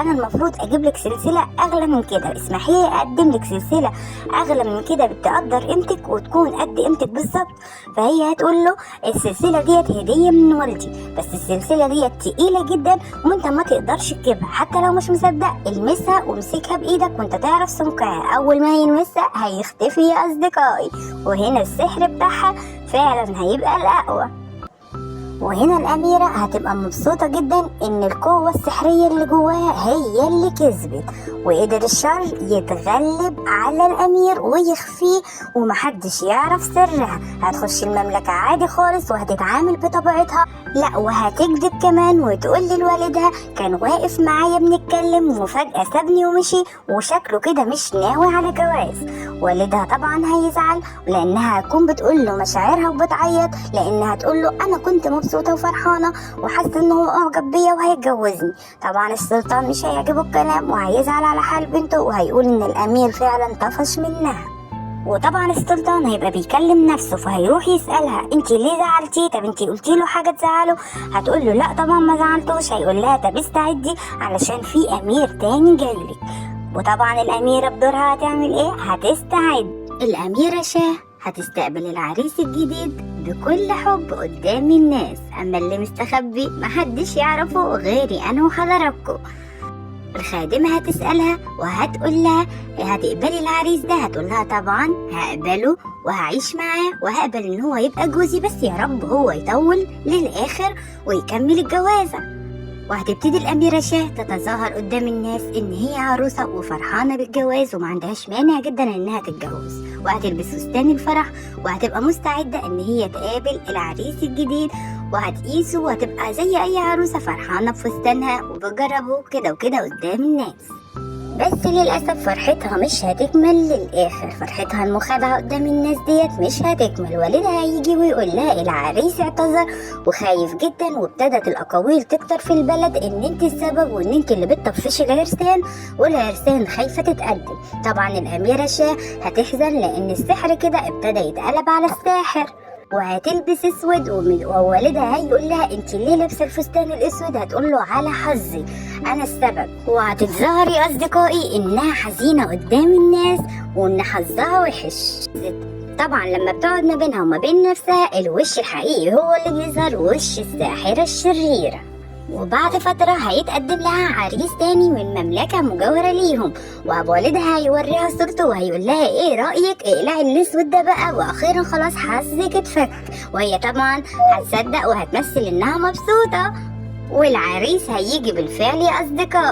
انا المفروض اجيب لك سلسله اغلى من كده، اسمحي لي اقدم لك سلسله اغلى من كده بتقدر قيمتك وتكون قد قيمتك بالظبط. فهي هتقول له السلسله ديت هديه من والدي، بس السلسله ديت تقيله جدا وانت ما تقدرش تجيبها. حتى لو مش مصدق المسها وامسكها بايدك وانت تعرف سمكها، اول ما يلمسها هيختفي يا اصدقائي. وهنا السحر بتاعها فعلا هيبقى الاقوى. وهنا الأميرة هتبقى مبسوطة جدا إن القوة السحرية اللي جواها هي اللي كسبت، وقدر الشر يتغلب على الأمير ويخفيه ومحدش يعرف سرها. هتخش المملكة عادي خالص وهتتعامل بطبيعتها، لا وهتكذب كمان وتقول لوالدها كان واقف معايا بنتكلم وفجأة سابني ومشي وشكله كده مش ناوي على جواز. والدها طبعا هيزعل لأنها هتكون بتقول له مشاعرها وبتعيط، لأنها تقول له أنا كنت مبسوطة وفرحانة وحاسة إنه هو أعجب بيا وهيتجوزني. طبعا السلطان مش هيعجبه الكلام وهيزعل على حال بنته وهيقول إن الأمير فعلا طفش منها. وطبعا السلطان هيبقى بيكلم نفسه فهيروح يسألها انتي ليه زعلتي؟ طب انتي قلتي له حاجة تزعله؟ هتقول له لا طبعا ما زعلتوش. هيقول لها طب استعدي علشان في أمير تاني جايلك. وطبعا الأميرة بدورها هتعمل ايه؟ هتستعد. الأميرة شاه هتستقبل العريس الجديد بكل حب قدام الناس، اما اللي مستخبي محدش يعرفه غيري انا وحضراتكم. الخادمة هتسألها وهتقول لها هتقبلي العريس ده؟ هتقول لها طبعا هقبله وهعيش معاه وهقبل ان هو يبقى جوزي، بس يا رب هو يطول للآخر ويكمل الجوازة. وهتبتدي الأميرة شاه تتظاهر قدام الناس إن هي عروسة وفرحانة بالجواز وما عندهاش مانع جدا إنها تتجوز، وهتلبس فستان الفرح وهتبقى مستعدة إن هي تقابل العريس الجديد وهتقيسه وهتبقى زي أي عروسة فرحانة بفستانها وبجربه كده وكده قدام الناس. بس للأسف فرحتها مش هتكمل للآخر، فرحتها المخادعة قدام الناس ديت مش هتكمل. والدها هيجي ويقول لها العريس اعتذر وخايف جدا، وابتدت الأقاويل تكتر في البلد إن انت السبب وإن انت اللي بتطفشي العرسان والعرسان خايفة تتقدم. طبعا الأميرة شاه هتحزن لأن السحر كده ابتدى يتقلب على الساحر، وهتلبس اسود. ووالدها هيقول لها انت ليه لابسه الفستان الاسود؟ هتقول له على حظي انا السبب. وهتتظاهر يا اصدقائي انها حزينه قدام الناس وان حظها وحش. طبعا لما بتقعد ما بينها وما بين نفسها الوش الحقيقي هو اللي بيظهر، وش الساحره الشريره. وبعد فترة هيتقدم لها عريس تاني من مملكة مجاورة ليهم، وأبو والدها هيوريها صورته وهيقول لها ايه رأيك اقلعي الاسود ده بقى، واخيرا خلاص حظك اتفك. وهي طبعا هتصدق وهتمثل انها مبسوطة، والعريس هيجي بالفعل يا اصدقائي.